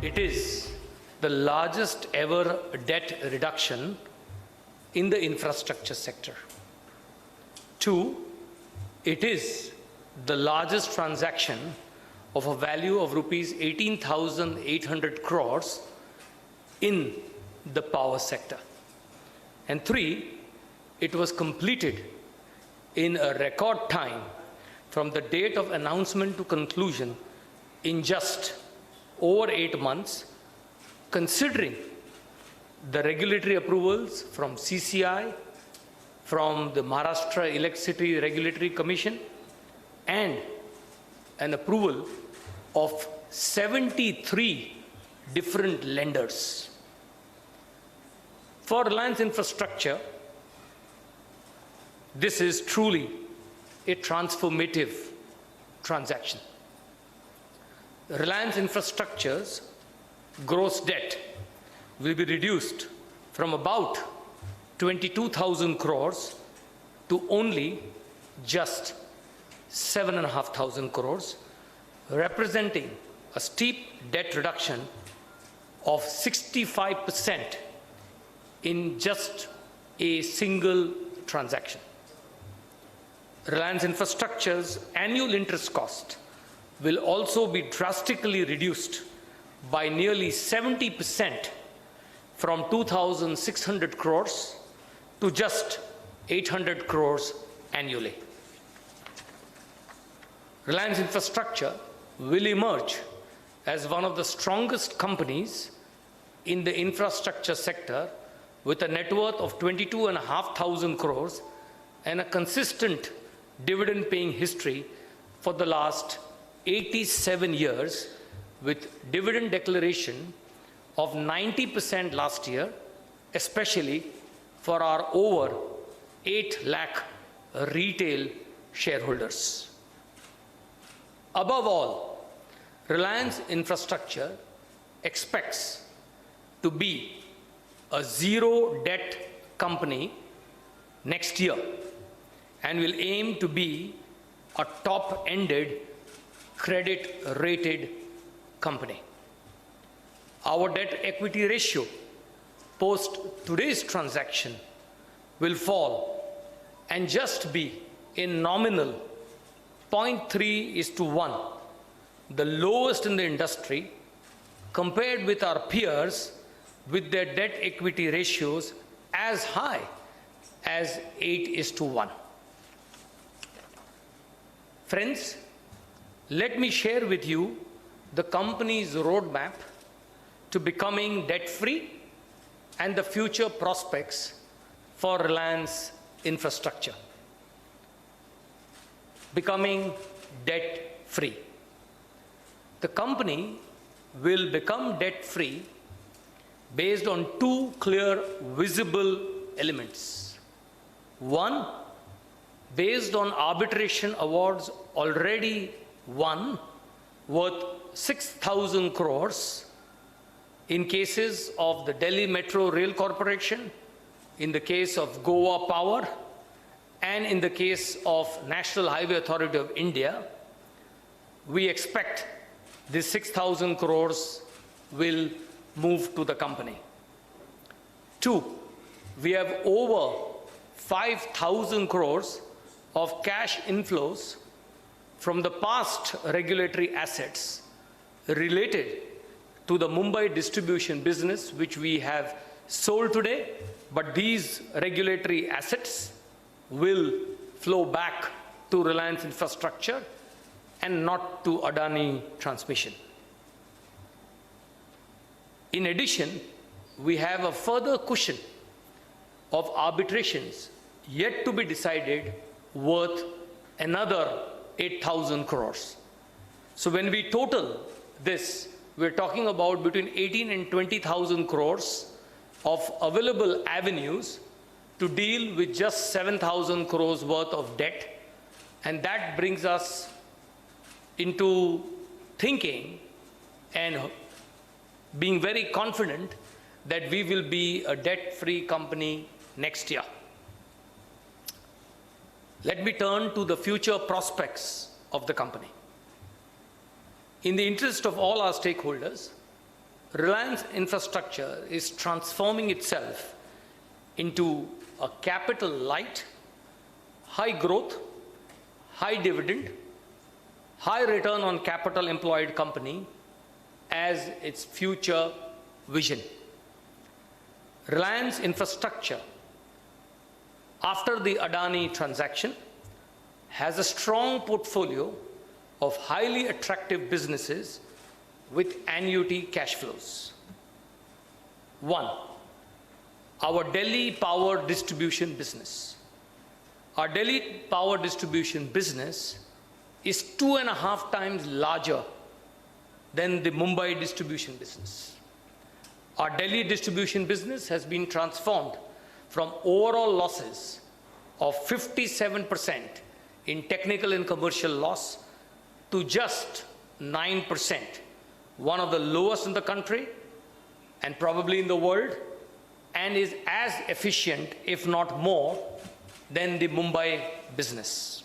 It is the largest ever debt reduction in the infrastructure sector. 2, it is the largest transaction of a value of rupees 18,800 crores in the power sector. And 3, it was completed in a record time from the date of announcement to conclusion in just over 8 months, considering the regulatory approvals from CCI, from the Maharashtra Electricity Regulatory Commission, and an approval of 73 different lenders. For Reliance Infrastructure, this is truly a transformative transaction. Reliance Infrastructure's gross debt will be reduced from about 22,000 crores to only just 7,500 crores, representing a steep debt reduction of 65% in just a single transaction. Reliance Infrastructure's annual interest cost will also be drastically reduced by nearly 70% from 2,600 crores to just 800 crores annually. Reliance Infrastructure will emerge as one of the strongest companies in the infrastructure sector with a net worth of 22,500 crores and a consistent dividend-paying history for the last 87 years, with dividend declaration of 90% last year, especially for our over 8 lakh retail shareholders. Above all, Reliance Infrastructure expects to be a zero debt company next year and will aim to be a top-ended credit-rated company. Our debt equity ratio post today's transaction will fall and just be a nominal 0.3:1, the lowest in the industry, compared with our peers with their debt equity ratios as high as 8:1. Friends, let me share with you the company's roadmap to becoming debt-free and the future prospects for Reliance Infrastructure. Becoming debt-free. The company will become debt-free based on 2 clear, visible elements. 1, based on arbitration awards already won worth 6,000 crores in cases of the Delhi Metro Rail Corporation, in the case of Goa Power, and in the case of National Highway Authority of India. We expect this 6,000 crores will move to the company. 2, we have over 5,000 crores of cash inflows from the past regulatory assets related to the Mumbai distribution business, which we have sold today, but these regulatory assets will flow back to Reliance Infrastructure and not to ADANI Transmission. In addition, we have a further cushion of arbitrations yet to be decided worth another 8,000 crores. So when we total this, we're talking about between 18 and 20,000 crores of available avenues to deal with just 7,000 crores worth of debt. And that brings us into thinking and being very confident that we will be a debt-free company next year. Let me turn to the future prospects of the company. In the interest of all our stakeholders, Reliance Infrastructure is transforming itself into a capital light, high growth, high dividend, high return on capital employed company as its future vision. Reliance Infrastructure, after the ADANI transaction, has a strong portfolio of highly attractive businesses with annuity cash flows. One, our Delhi power distribution business. Our Delhi power distribution business is 2.5 times larger than the Mumbai distribution business. Our Delhi distribution business has been transformed from overall losses of 57% in technical and commercial loss to just 9%, one of the lowest in the country and probably in the world, and is as efficient, if not more, than the Mumbai business.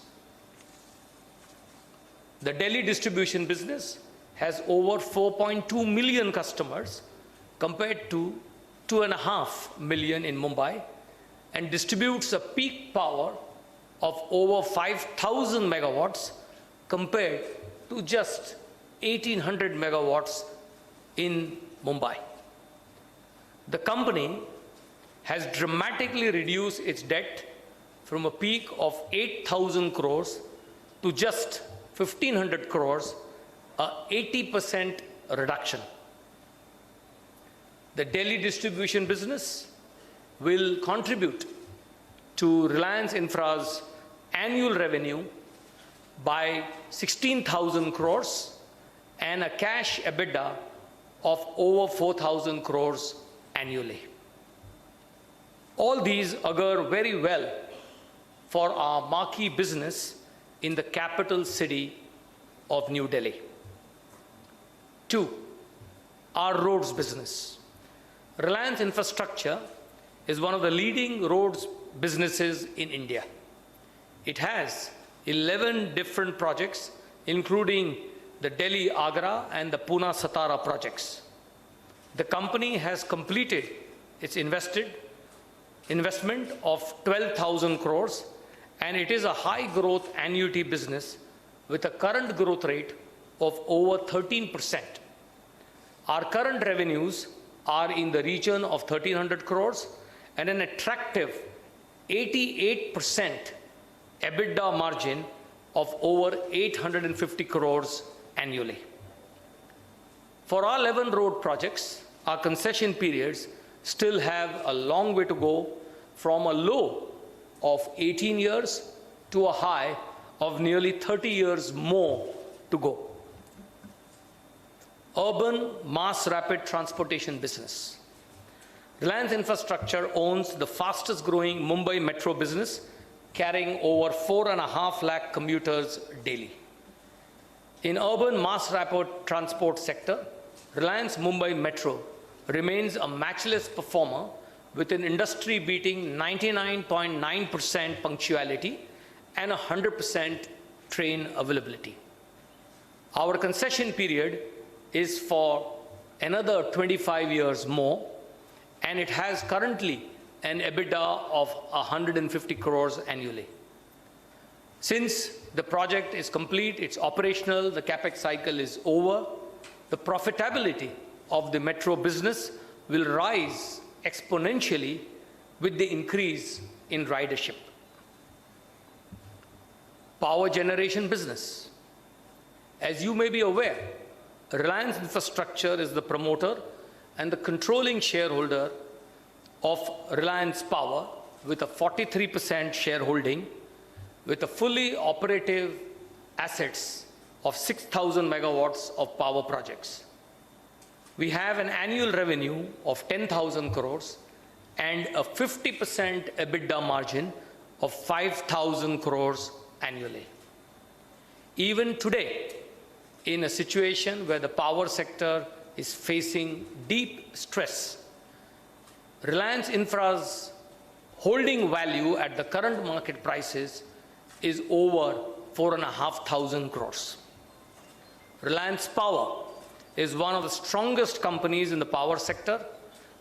The Delhi distribution business has over 4.2 million customers compared to 2.5 million in Mumbai, and distributes a peak power of over 5,000 megawatts compared to just 1,800 megawatts in Mumbai. The company has dramatically reduced its debt from a peak of 8,000 crores to just 1,500 crores, a 80% reduction. The Delhi distribution business will contribute to Reliance Infra's annual revenue by 16,000 crores and a cash EBITDA of over 4,000 crores annually. All these augur very well for our marquee business in the capital city of New Delhi. Two, our roads business. Reliance Infrastructure is one of the leading roads businesses in India. It has 11 different projects, including the Delhi-Agra and the Pune-Satara projects. The company has completed its investment of 12,000 crores, and it is a high-growth annuity business with a current growth rate of over 13%. Our current revenues are in the region of 1,300 crores and an attractive 88% EBITDA margin of over 850 crores annually. For our 11 road projects, our concession periods still have a long way to go, from a low of 18 years to a high of nearly 30 years more to go. Urban mass rapid transportation business. Reliance Infrastructure owns the fastest growing Mumbai metro business, carrying over 4.5 lakh commuters daily. In urban mass rapid transport sector, Reliance Mumbai Metro remains a matchless performer with an industry-beating 99.9% punctuality and 100% train availability. Our concession period is for another 25 years more, and it has currently an EBITDA of 150 crores annually. Since the project is complete, it's operational, the capex cycle is over, the profitability of the metro business will rise exponentially with the increase in ridership. Power generation business. As you may be aware, Reliance Infrastructure is the promoter and the controlling shareholder of Reliance Power with a 43% shareholding, with a fully operative assets of 6,000 megawatts of power projects. We have an annual revenue of 10,000 crores and a 50% EBITDA margin of 5,000 crores annually. Even today, in a situation where the power sector is facing deep stress, Reliance Infra's holding value at the current market prices is over 4,500 crores. Reliance Power is one of the strongest companies in the power sector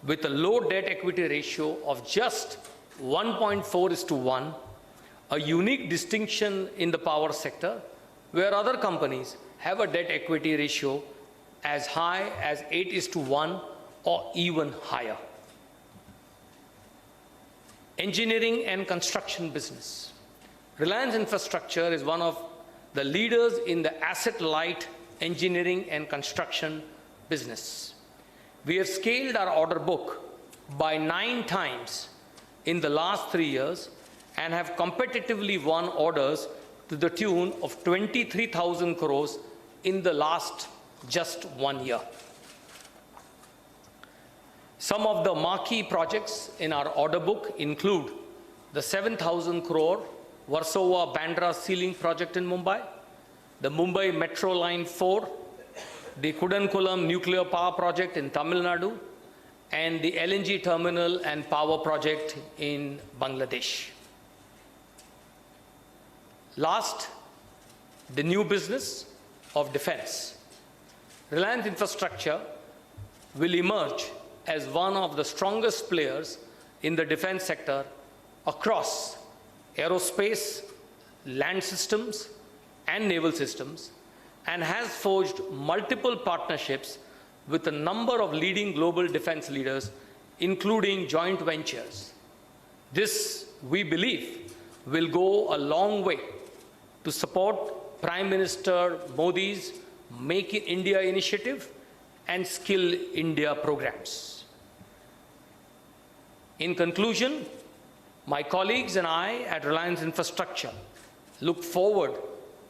with a low debt equity ratio of just 1.4:1, a unique distinction in the power sector where other companies have a debt equity ratio as high as 8:1 or even higher. Engineering and construction business. Reliance Infrastructure is one of the leaders in the asset-light engineering and construction business. We have scaled our order book by 9 times in the last 3 years and have competitively won orders to the tune of 23,000 crores in the last just 1 year. Some of the marquee projects in our order book include the 7,000 crore Warsaw-Bandra ceiling project in Mumbai, the Mumbai Metro Line 4, the Kudankulam nuclear power project in Tamil Nadu, and the LNG terminal and power project in Bangladesh. Last, the new business of defense. Reliance Infrastructure will emerge as one of the strongest players in the defense sector across aerospace, land systems, and naval systems, and has forged multiple partnerships with a number of leading global defense leaders, including joint ventures. This, we believe, will go a long way to support Prime Minister Modi's Make in India initiative and Skill India programs. In conclusion, my colleagues and I at Reliance Infrastructure look forward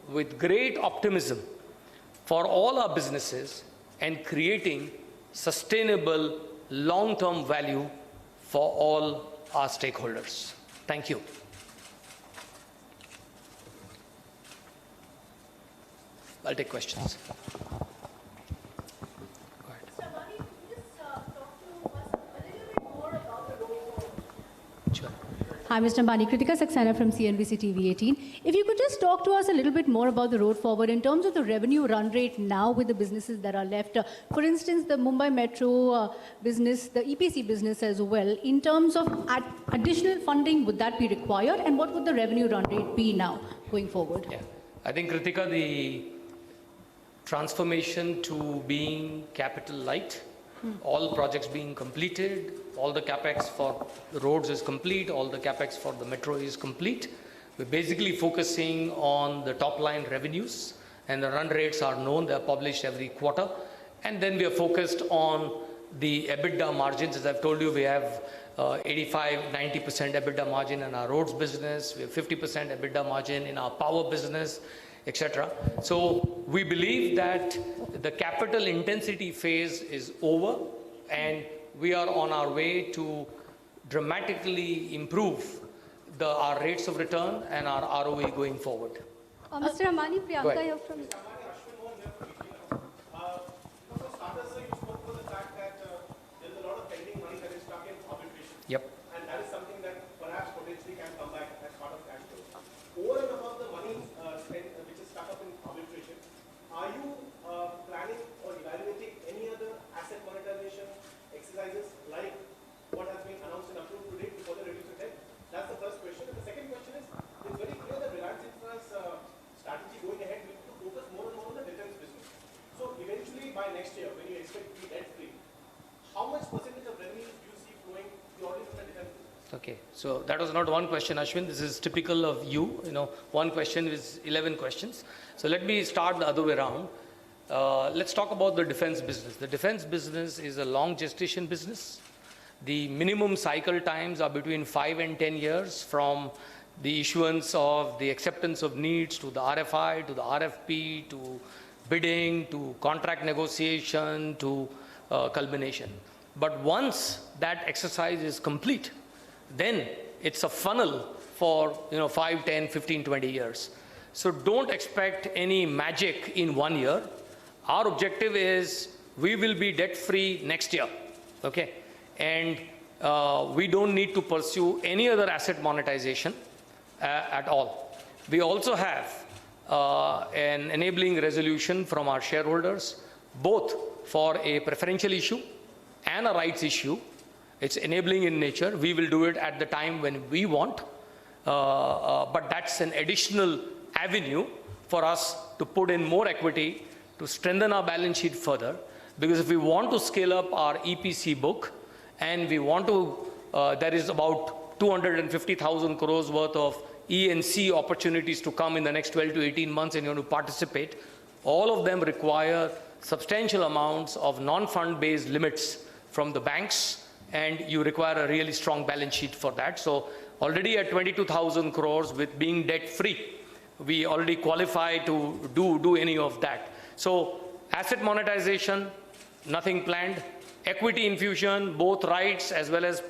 with great optimism for all our businesses and creating sustainable long-term value for all our stakeholders. Thank you. I'll take questions. Hi, Mr. Ambani. Kritika Saxena from CNBC TV 18. If you could just talk to us a little bit more about the road forward in terms of the revenue run rate now with the businesses that are left. For instance, the Mumbai Metro business, the EPC business as well. In terms of additional funding, would that be required? And what would the revenue run rate be now going forward? Yeah. I think, Kritika, the transformation to being capital light, all projects being completed, all the capex for the roads is complete, all the capex for the metro is complete. We're basically focusing on the top line revenues, and the run rates are known, they're published every quarter. And then we are focused on the EBITDA margins. As I've told you, we have 85-90% EBITDA margin in our roads business, we have 50% EBITDA margin in our power business, etc. So we believe that the capital intensity phase is over, and we are on our way to dramatically improve our rates of return and our ROE going forward. Mr. Ambani, Priyanka here from... Yep. And that is something that perhaps potentially can come back as part of cash flow. Over and above the money spent, which is stuck up in arbitration, are you planning or evaluating any other asset monetization exercises like what has been announced and approved today to further reduce the debt? That's the first question. And the second question is, it's very clear that Reliance Infra's strategy going ahead will be to focus more and more on the defense business. So eventually by next year, when you expect to be debt free, how much percentage of revenues do you see flowing purely from the defense business? Okay, so that was not one question, Ashwin. This is typical of you. You know, one question is 11 questions. So let me start the other way around. Let's talk about the defense business. The defense business is a long gestation business. The minimum cycle times are between 5 and 10 years from the issuance of the acceptance of needs to the RFI, to the RFP, to bidding, to contract negotiation, to culmination. But once that exercise is complete, then it's a funnel for 5, 10, 15, 20 years. So don't expect any magic in 1 year. Our objective is we will be debt free next year, okay? And we don't need to pursue any other asset monetization at all. We also have an enabling resolution from our shareholders, both for a preferential issue and a rights issue. It's enabling in nature. We will do it at the time when we want, but that's an additional avenue for us to put in more equity, to strengthen our balance sheet further, because if we want to scale up our EPC book and we want to, there is about 250,000 crores worth of E&C opportunities to come in the next 12 to 18 months, and you want to participate, all of them require substantial amounts of non-fund based limits from the banks, and you require a really strong balance sheet for that. So already at 22,000 crores with being debt free, we already qualify to do any of that. So asset monetization, nothing planned. Equity infusion, both rights as well as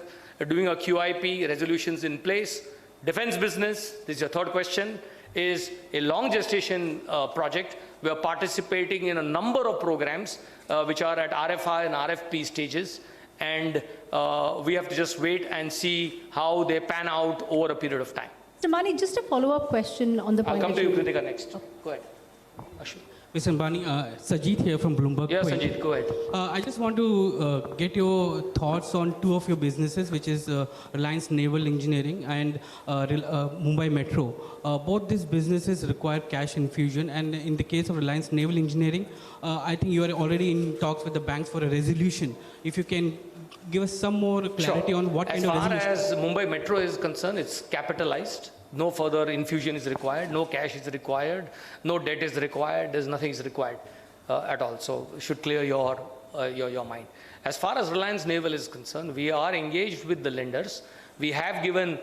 doing a QIP, resolutions in place. Defense business, this is your third question, is a long gestation project. We are participating in a number of programs which are at RFI and RFP stages, and we have to just wait and see how they pan out over a period of time. Mr. Ambani, just a follow-up question on the point. I'll come to you, Kritika, next. Okay. Go ahead. Ashwin. Mr. Ambani, Sajid here from Bloomberg. Yeah, Sajid, go ahead. I just want to get your thoughts on two of your businesses, which is Reliance Naval Engineering and Mumbai Metro. Both these businesses require cash infusion, and in the case of Reliance Naval Engineering, I think you are already in talks with the banks for a resolution. If you can give us some more clarity on what kind of resolution. As far as Mumbai Metro is concerned, it's capitalized. No further infusion is required, no cash is required, no debt is required, there's nothing is required at all. So it should clear your mind. As far as Reliance Naval is concerned, we are engaged with the lenders. We have given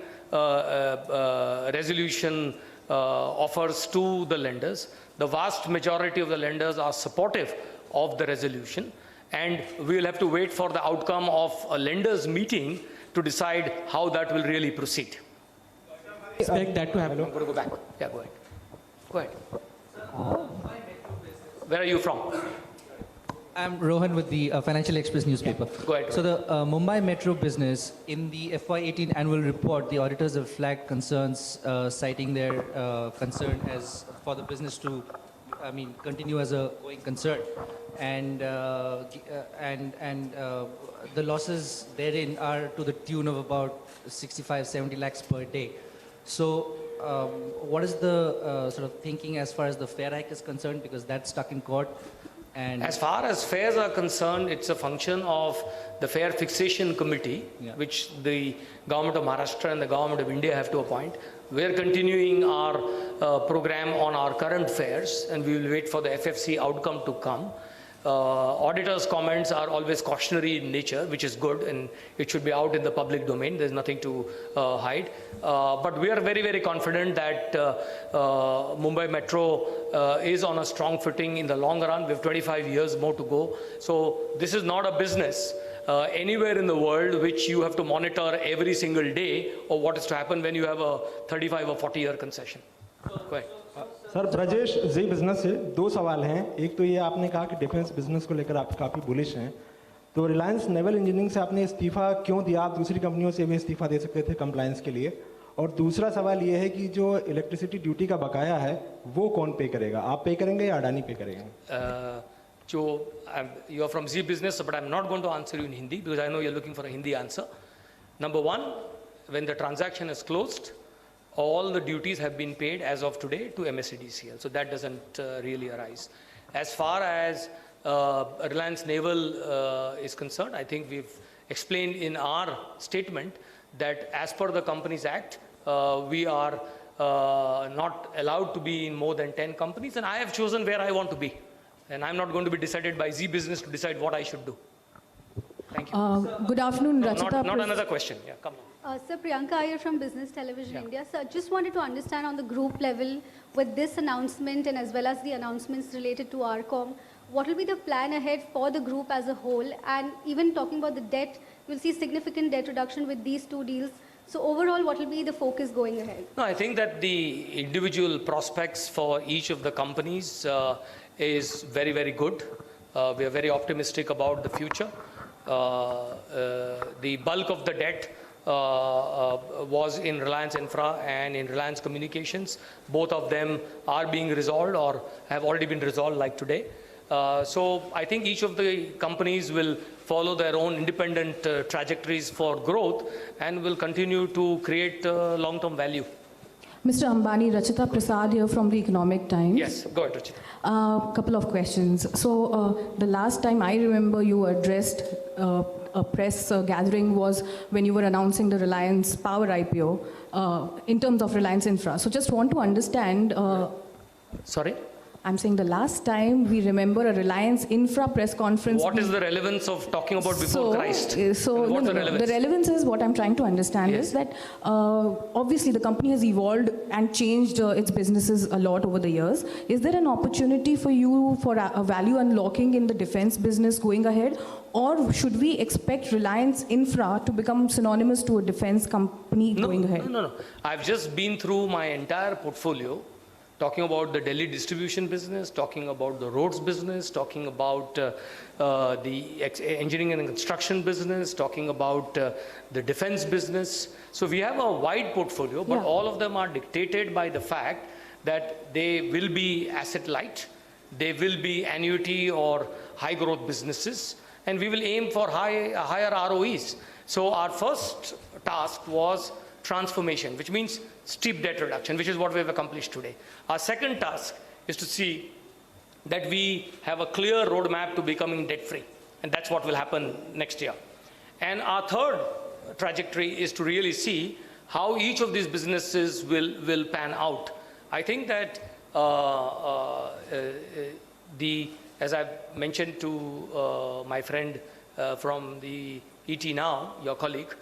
resolution offers to the lenders. The vast majority of the lenders are supportive of the resolution, and we will have to wait for the outcome of a lenders meeting to decide how that will really proceed. Expect that to happen. I'm going to go back. Yeah, go ahead. Go ahead. Where are you from? I'm Rohan with the Financial Express newspaper. Go ahead. So the Mumbai Metro business, in the FY18 annual report, the auditors have flagged concerns, citing their concern as for the business to, continue as a going concern, and the losses therein are to the tune of about 65-70 lakhs per day. So what is the sort of thinking as far as the fare hike is concerned, because that's stuck in court? And as far as fares are concerned, it's a function of the fare fixation committee, which the government of Maharashtra and the government of India have to appoint. We're continuing our program on our current fares, and we will wait for the FFC outcome to come. Auditors' comments are always cautionary in nature, which is good, and it should be out in the public domain. There's nothing to hide. But we are very, very confident that Mumbai Metro is on a strong footing in the long run. We have 25 years more to go. So this is not a business anywhere in the world which you have to monitor every single day, or what is to happen when you have a 35 or 40-year concession. Go ahead. Sir Brajesh ji business से दो सवाल हैं. एक तो ये आपने कहा कि डिफेंस बिजनेस को लेकर आप काफ़ी बुलिश हैं, तो रिलायंस नेवल इंजीनियरिंग से आपने इस्तीफा क्यों दिया? आप दूसरी कंपनियों से भी इस्तीफा दे सकते थे कंप्लायंस के लिए. और दूसरा सवाल ये है कि जो इलेक्ट्रिसिटी ड्यूटी का बकाया है वो कौन पे करेगा? आप पे करेंगे या अडानी पे करेंगे? You are from Z Business, but I'm not going to answer you in Hindi because I know you're looking for a Hindi answer. Number one, when the transaction is closed, all the duties have been paid as of today to MSEDCL, so that doesn't really arise. As far as Reliance Naval is concerned, I think we've explained in our statement that as per the Companies Act, we are not allowed to be in more than 10 companies, and I have chosen where I want to be. And I'm not going to be decided by Z Business to decide what I should do. Thank you. Good afternoon, No, Rachita. not another question. Yeah, come on. Sir, Priyanka Iyer from Business Television India. Sir, just wanted to understand on the group level with this announcement and as well as the announcements related to RCOM, what will be the plan ahead for the group as a whole? And even talking about the debt, we'll see significant debt reduction with these two deals. So overall, what will be the focus going ahead? No, I think that the individual prospects for each of the companies is very, very good. We are very optimistic about the future. The bulk of the debt was in Reliance Infra and in Reliance Communications. Both of them are being resolved or have already been resolved like today. So I think each of the companies will follow their own independent trajectories for growth and will continue to create long-term value. Mr. Ambani, Rachita Prasad here from the Economic Times. Yes, go ahead, Rachita. Couple of questions. So the last time I remember you addressed a press gathering was when you were announcing the Reliance Power IPO in terms of Reliance Infra. So just want to understand. Sorry? I'm saying the last time we remember a Reliance Infra press conference. What is the relevance of talking about before Christ? What's the relevance? The relevance is what I'm trying to understand is that obviously the company has evolved and changed its businesses a lot over the years. Is there an opportunity for you for a value unlocking in the defense business going ahead? Or should we expect Reliance Infra to become synonymous to a defense company going ahead? No. I've just been through my entire portfolio, talking about the Delhi distribution business, talking about the roads business, talking about the engineering and construction business, talking about the defense business. So we have a wide portfolio, but all of them are dictated by the fact that they will be asset light, they will be annuity or high growth businesses, and we will aim for higher ROEs. So our first task was transformation, which means steep debt reduction, which is what we have accomplished today. Our second task is to see that we have a clear roadmap to becoming debt-free, and that's what will happen next year. And our third trajectory is to really see how each of these businesses will pan out. I think that as I've mentioned to my friend from the ET Now, your colleague,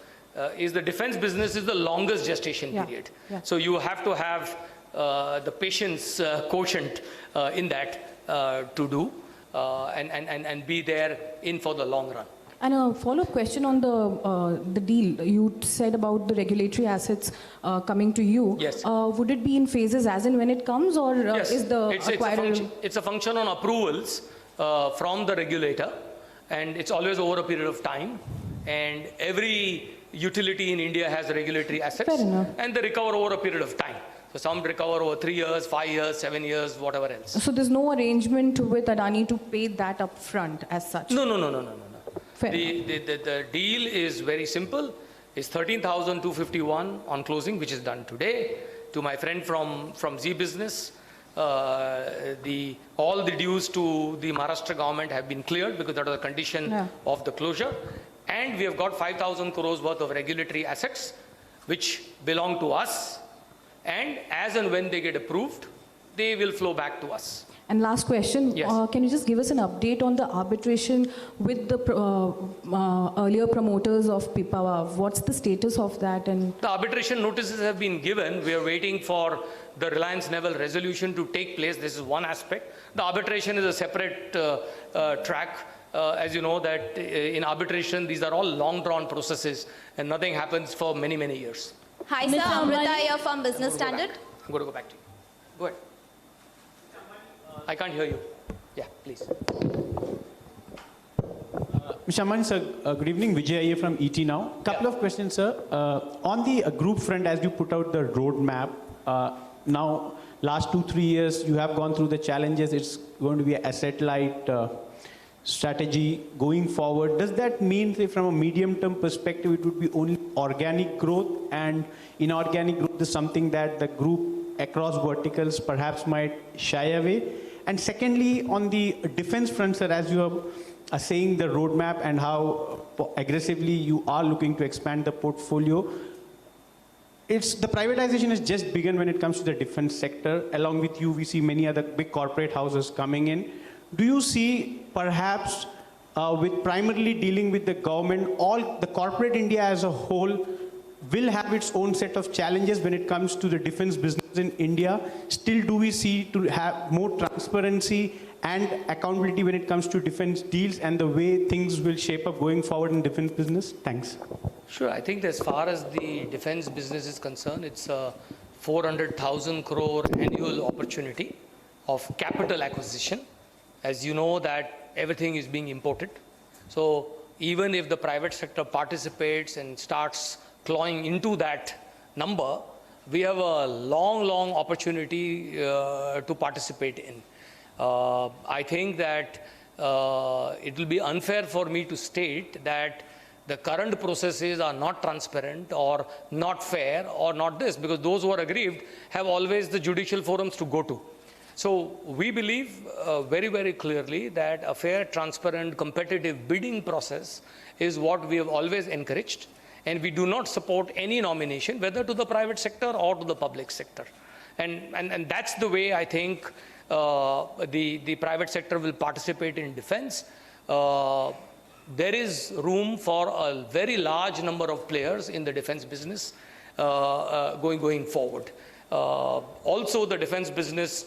is the defense business is the longest gestation period. So you have to have the patience quotient in that to do and be there in for the long run. And a follow-up question on the deal. You said about the regulatory assets coming to you. Yes. Would it be in phases as and when it comes, or Yes. is the acquirer... It's a function on approvals from the regulator, and it's always over a period of time. And every utility in India has regulatory assets, and they recover over a period of time. So some recover over 3 years, 5 years, 7 years, whatever else. So there's no arrangement with Adani to pay that up front as such? No. Fair The deal is very simple. It's 13,251 on closing, which is done today. To my friend from Z Business, all the dues to the Maharashtra government have been cleared because that was a condition of the closure. And we have got 5,000 crores worth of regulatory assets, which belong to us. And as and when they get approved, they will flow back to us. And last question, Yes. Can you just give us an update on the arbitration with the earlier promoters of Pipavav? What's the status of that? And The arbitration notices have been given. We are waiting for the Reliance Naval resolution to take place. This is one aspect. The arbitration is a separate track. As you know that in arbitration, these are all long-drawn processes and nothing happens for many, many years. Hi, sir. Mr. Amrita Ambani. here from Business Standard. I'm going to go back to you. Go ahead. I can't hear you. Yeah, please. Mr. Ambani, sir, good evening. Vijay here from ET Now. Couple of questions, sir. On the group front, as you put out the roadmap, now last 2-3 years, you have gone through the challenges. It's going to be an asset-light strategy going forward. Does that mean, say, from a medium-term perspective, it would be only organic growth, and inorganic growth is something that the group across verticals perhaps might shy away? And secondly, on the defense front, sir, as you are saying the roadmap and how aggressively you are looking to expand the portfolio, the privatization has just begun when it comes to the defense sector. Along with you, we see many other big corporate houses coming in. Do you see perhaps with primarily dealing with the government, all the corporate India as a whole will have its own set of challenges when it comes to the defense business in India? Still, do we see to have more transparency and accountability when it comes to defense deals and the way things will shape up going forward in defense business? Thanks. Sure. I think as far as the defense business is concerned, it's a 400,000 crore annual opportunity of capital acquisition. As you know that everything is being imported. So even if the private sector participates and starts clawing into that number, we have a long opportunity to participate in. I think that it will be unfair for me to state that the current processes are not transparent or not fair or not this, because those who are aggrieved have always the judicial forums to go to. So we believe very, very clearly that a fair, transparent, competitive bidding process is what we have always encouraged, and we do not support any nomination, whether to the private sector or to the public sector. And that's the way I think the private sector will participate in defense. There is room for a very large number of players in the defense business going forward. Also, the defense business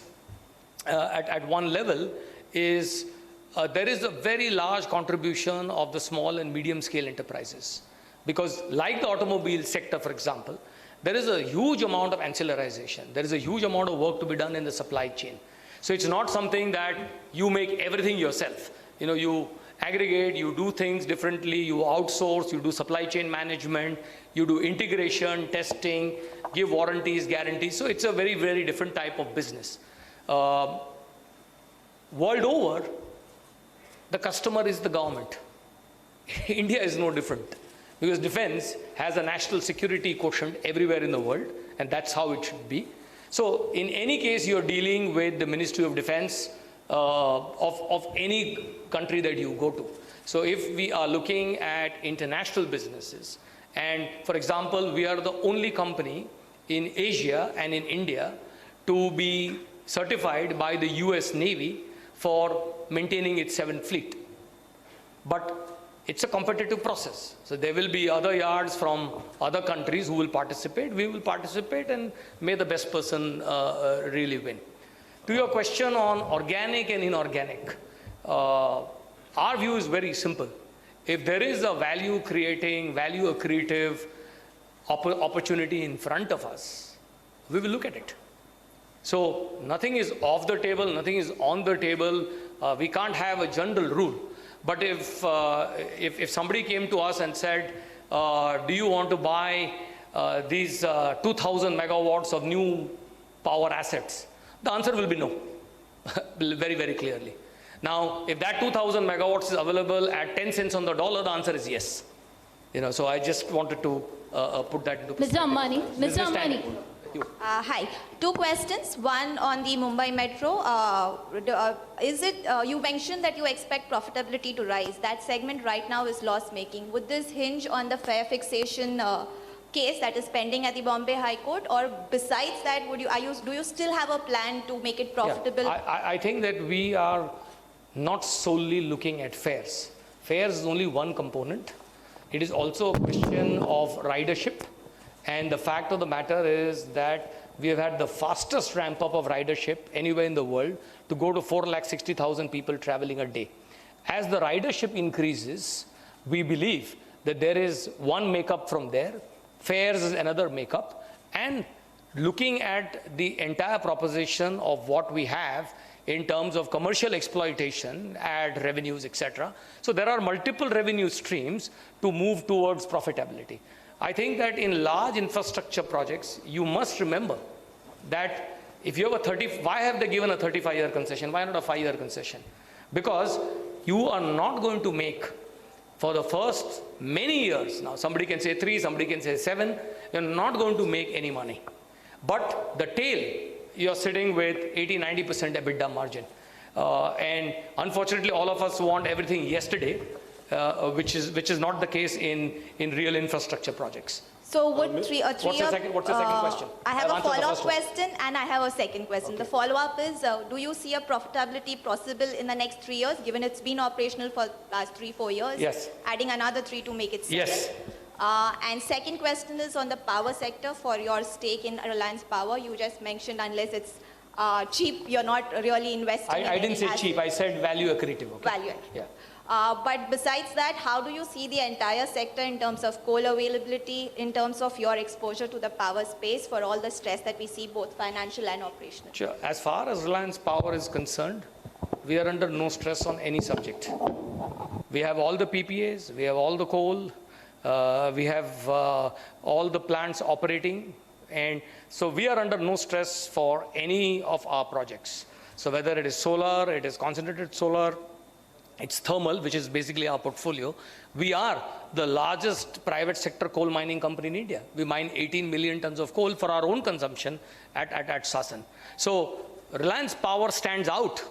at one level is there is a very large contribution of the small and medium scale enterprises, because like the automobile sector, for example, there is a huge amount of ancillarization. There is a huge amount of work to be done in the supply chain. So it's not something that you make everything yourself. You know, you aggregate, you do things differently, you outsource, you do supply chain management, you do integration, testing, give warranties, guarantees. So it's a very, very different type of business. World over, the customer is the government. India is no different, because defense has a national security quotient everywhere in the world, and that's how it should be. So in any case, you're dealing with the Ministry of Defense of any country that you go to. So if we are looking at international businesses, and for example, we are the only company in Asia and in India to be certified by the US Navy for maintaining its 7th fleet. But it's a competitive process. So there will be other yards from other countries who will participate. We will participate, and may the best person really win. To your question on organic and inorganic, our view is very simple. If there is a value creating, value accretive opportunity in front of us, we will look at it. So nothing is off the table, nothing is on the table. We can't have a general rule. But if somebody came to us and said, do you want to buy these 2,000 megawatts of new power assets? The answer will be no, very, very clearly. Now, if that 2,000 megawatts is available at 10 cents on the dollar, the answer is yes. You know, so I just wanted to put that into perspective. Mr. Ambani, Mr. Ambani. Hi. Two questions. One on the Mumbai Metro. You mentioned that you expect profitability to rise. That segment right now is loss-making. Would this hinge on the fare fixation case that is pending at the Bombay High Court, or besides that, do you still have a plan to make it profitable? Yeah, I think that we are not solely looking at fares. Fares is only one component. It is also a question of ridership. And the fact of the matter is that we have had the fastest ramp up of ridership anywhere in the world to go to 460,000 people traveling a day. As the ridership increases, we believe that there is one makeup from there, fares is another makeup, and looking at the entire proposition of what we have in terms of commercial exploitation, ad revenues, etc. So there are multiple revenue streams to move towards profitability. I think that in large infrastructure projects, you must remember that if you have why have they given a 35-year concession? Why not a 5-year concession? Because you are not going to make, for the first many years, now somebody can say 3, somebody can say 7, you're not going to make any money. But the tail, you're sitting with 80-90% EBITDA margin. And unfortunately, all of us want everything yesterday, which is not the case in real infrastructure projects. So would what's your second question? I have a follow-up question and I have a second question. Okay. The follow-up is, do you see a profitability possible in the next 3 years, given it's been operational for last 3-4 years? Yes. Adding another 3 to make it 7? Yes. And second question is on the power sector. For your stake in Reliance Power, you just mentioned unless it's cheap, you're not really investing. I didn't say cheap, I said value accretive. Okay? Value accretive. Yeah. But besides that, how do you see the entire sector in terms of coal availability, in terms of your exposure to the power space for all the stress that we see, both financial and operational? Sure. As far as Reliance Power is concerned, we are under no stress on any subject. We have all the PPAs, we have all the coal, we have all the plants operating, and so we are under no stress for any of our projects. So whether it is solar, it is concentrated solar, it's thermal, which is basically our portfolio. We are the largest private sector coal mining company in India. We mine 18 million tons of coal for our own consumption at Sasan. So Reliance Power stands out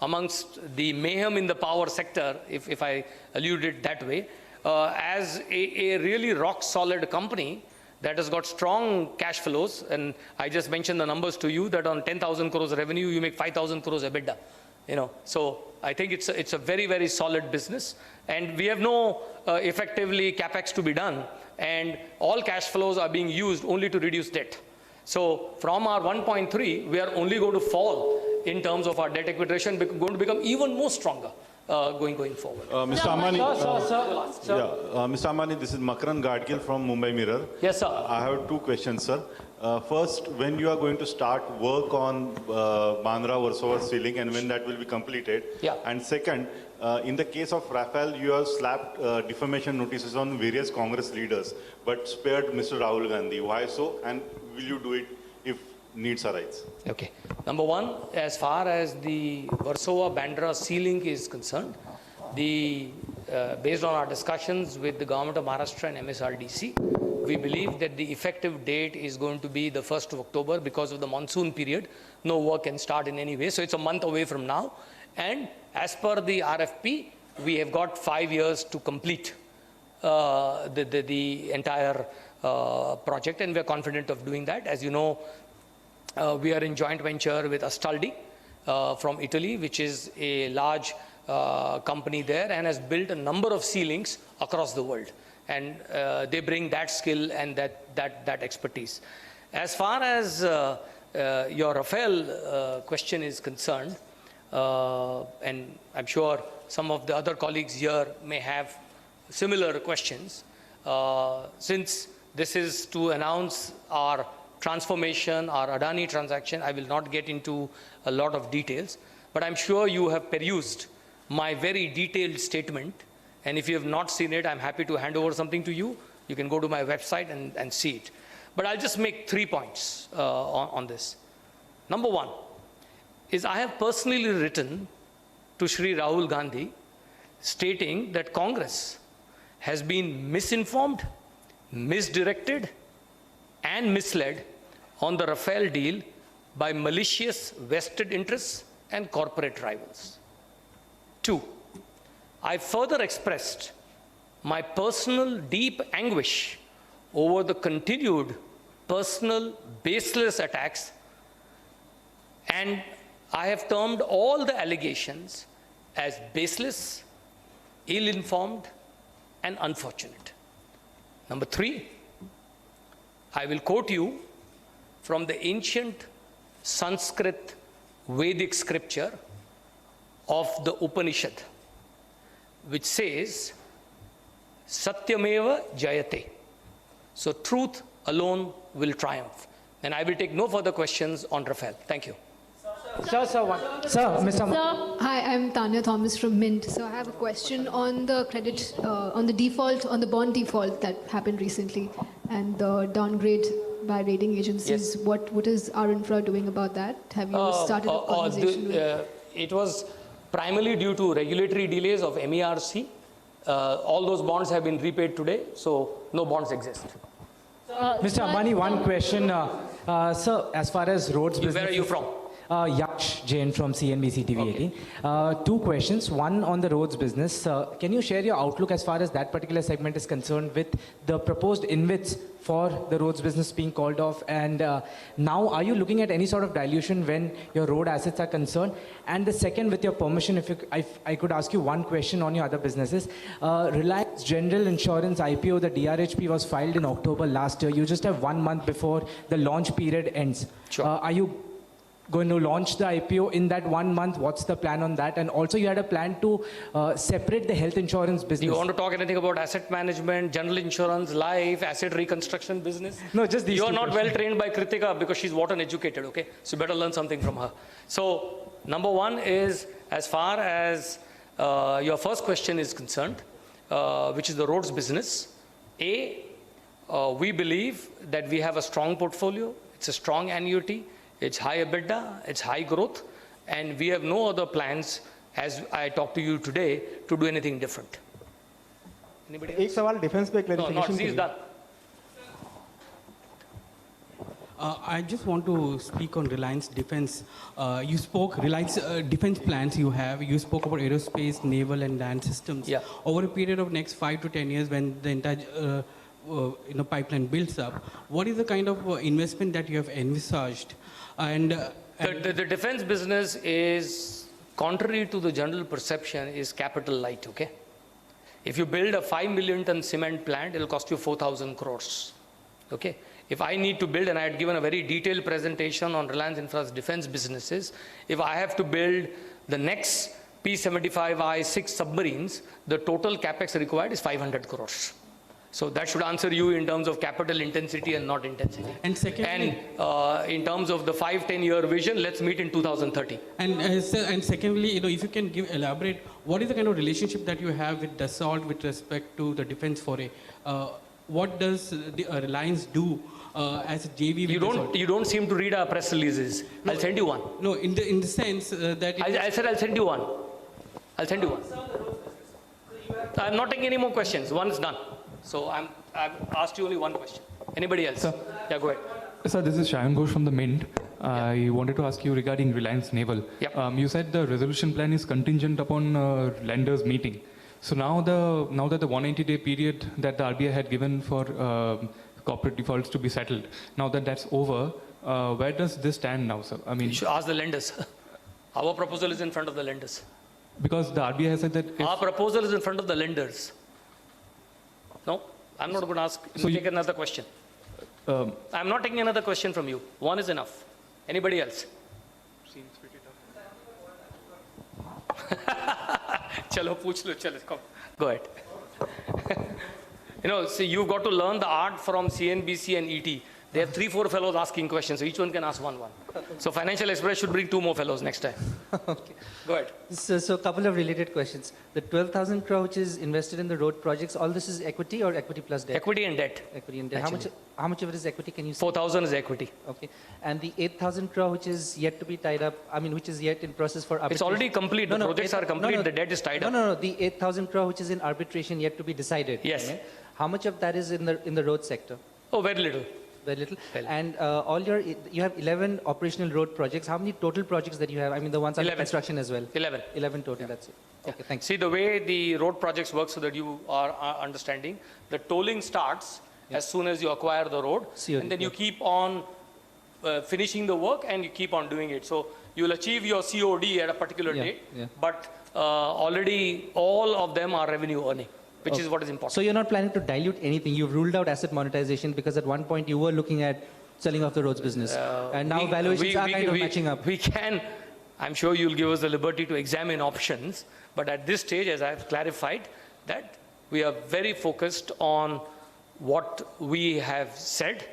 amongst the mayhem in the power sector, if I allude it that way, as a really rock-solid company that has got strong cash flows. And I just mentioned the numbers to you, that on 10,000 crores revenue, you make 5,000 crores EBITDA. So I think it's a very, very solid business. And we have no effectively capex to be done. And all cash flows are being used only to reduce debt. So from our 1.3, we are only going to fall in terms of our debt equity ratio, and going to become even more stronger going forward. Mr. Ambani, Sir. Mr. Ambani, this is Makaran Gadgil from Mumbai Mirror. Yes, sir. I have two questions, sir. First, when you are going to start work on Bandra-Versova ceiling, and when that will be completed? Yeah. And second, in the case of Rafale, you have slapped defamation notices on various Congress leaders, but spared Mr. Rahul Gandhi. Why so? And will you do it if needs arise? Okay. Number one, as far as the Versova-Bandra ceiling is concerned, based on our discussions with the government of Maharashtra and MSRDC, we believe that the effective date is going to be the 1st of October because of the monsoon period. No work can start in any way. So it's a month away from now. And as per the RFP, we have got 5 years to complete the entire project, and we are confident of doing that. As you know, we are in joint venture with Astaldi from Italy, which is a large company there and has built a number of ceilings across the world. And they bring that skill and that expertise. As far as your Rafale question is concerned, and I'm sure some of the other colleagues here may have similar questions, since this is to announce our transformation, our ADANI transaction, I will not get into a lot of details, but I'm sure you have perused my very detailed statement. And if you have not seen it, I'm happy to hand over something to you. You can go to my website and see it. But I'll just make 3 points on this. Number one is I have personally written to Shri Rahul Gandhi stating that Congress has been misinformed, misdirected, and misled on the Rafale deal by malicious vested interests and corporate rivals. 2, I further expressed my personal deep anguish over the continued personal baseless attacks, and I have termed all the allegations as baseless, ill-informed, and unfortunate. Number 3, I will quote you from the ancient Sanskrit Vedic scripture of the Upanishad, which says, Satyameva Jayate. So truth alone will triumph. And I will take no further questions on Rafale. Thank you. Sir, Mr. Sir, hi, I'm Tanya Thomas from Mint. So I have a question on the credit, on the default, on the bond default that happened recently and the downgrade by rating agencies. Yes. What is our infra doing about that? Have you started a conversation with? It was primarily due to regulatory delays of MERC. All those bonds have been repaid today, so no bonds exist. Mr. Ambani, one question. Sir, as far as roads business... Where are you from? Yaksh Jain from CNBC TV 18. 2 questions. One on the roads business. Can you share your outlook as far as that particular segment is concerned with the proposed INVITs for the roads business being called off? And now, are you looking at any sort of dilution when your road assets are concerned? And the second, with your permission, if I could ask you one question on your other businesses. Reliance General Insurance IPO, the DRHP was filed in October last year. You just have 1 month before the launch period ends. Sure. Are you going to launch the IPO in that 1 month? What's the plan on that? And also you had a plan to separate the health insurance business. You want to talk anything about asset management, general insurance, life, asset reconstruction business? No, just these. You're not well trained by Kritika because she's water educated, okay? So you better learn something from her. So number one is, as far as your first question is concerned, which is the roads business, we believe that we have a strong portfolio. It's a strong annuity. It's high EBITDA, it's high growth, And we have no other plans, as I talk to you today, to do anything different. Anybody else? एक सवाल defence पे No, not clarification Z is done. I just want to speak on Reliance Defense. You spoke Reliance defense plans you have. You spoke about aerospace, naval, and land systems. Yeah. Over a period of next 5 to 10 years, when the entire pipeline builds up, what is the kind of investment that you have envisaged? And The defense business is, contrary to the general perception, is capital light, okay? If you build a 5 million ton cement plant, it'll cost you 4,000 crores, okay? If I need to build, and I had given a very detailed presentation on Reliance Infra's defense businesses, if I have to build the next P-75I-6 submarines, the total capex required is 500 crores. So that should answer you in terms of capital intensity and not intensity. And secondly, in terms of the 5-10 year vision, let's meet in 2030. And secondly, if you can elaborate, what is the kind of relationship that you have with Dassault with respect to the defense foray? What does Reliance do as a JV with Dassault? You don't seem to read our press releases. No, I'll send you one. No, in the sense that... I said I'll send you one. I'll send you one. I'm not taking any more questions. One is done. So I've asked you only one question. Anybody else? Sir. Yeah, go ahead. Sir, this is Shayan Ghosh from the Mint. I wanted to ask you regarding Reliance Naval. Yep. You said the resolution plan is contingent upon lenders meeting. So now that the 180-day period that the RBI had given for corporate defaults to be settled, now that that's over, where does this stand now, sir? I mean, You should ask the lenders. Our proposal is in front of the lenders. because the RBI has said that if, Our proposal is in front of the lenders. No, I'm not going to ask. So take another question. I'm not taking another question from you. One is enough. Anybody else? seems pretty tough. Chalo, pooch lo, chalo, come. Go ahead. See, you've got to learn the art from CNBC and ET. They have 3-4 fellows asking questions, so each one can ask one. So Financial Express should bring 2 more fellows next time. Okay. Go ahead. So a couple of related questions. The 12,000 crore which is invested in the road projects, all this is equity or equity plus debt? Equity and debt. Equity and debt. Actually. How much of it is equity? Can you say? 4,000 is equity. Okay. And the 8,000 crore which is yet to be tied up, which is yet in process for arbitration. It's already complete. The projects are complete. The debt is tied up. No. The 8,000 crore which is in arbitration yet to be decided. Yes. Right? How much of that is in the road sector? Oh, very little. Very little. Well. And you have 11 operational road projects. How many total projects that you have? I mean, the ones under 11. construction as well. 11. 11 total. That's it. Okay, thanks. See, the way the road projects work, so that you are understanding, the tolling starts as soon as you acquire the road, COD, and then you keep on finishing the work and you keep on doing it. So you'll achieve your COD at a particular date, but already all of them are revenue earning, which is what is important. So you're not planning to dilute anything. You've ruled out asset monetization because at one point you were looking at selling off the roads business, and now valuations are kind of matching up. We can. I'm sure you'll give us the liberty to examine options, but at this stage, as I've clarified, that we are very focused on what we have said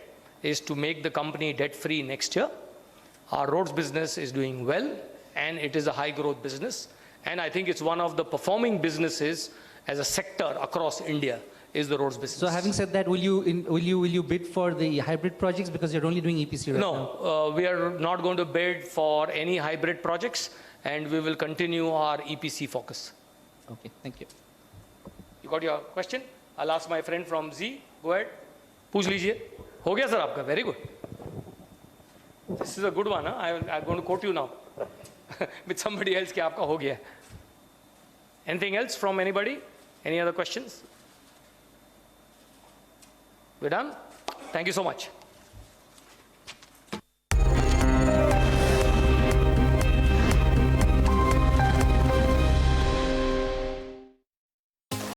is to make the company debt-free next year. Our roads business is doing well, and it is a high-growth business, and I think it's one of the performing businesses as a sector across India is the roads business. So having said that, will you bid for the hybrid projects because you're only doing EPC right now? No, we are not going to bid for any hybrid projects, and we will continue our EPC focus. Okay, thank you. You got your question? I'll ask my friend from Z. Go ahead. पूछ लीजिए. हो गया sir आपका? Very good. This is a good one. I'm going to quote you now with somebody else कि आपका हो गया. Anything else from anybody? Any other questions? We're done? Thank you so much.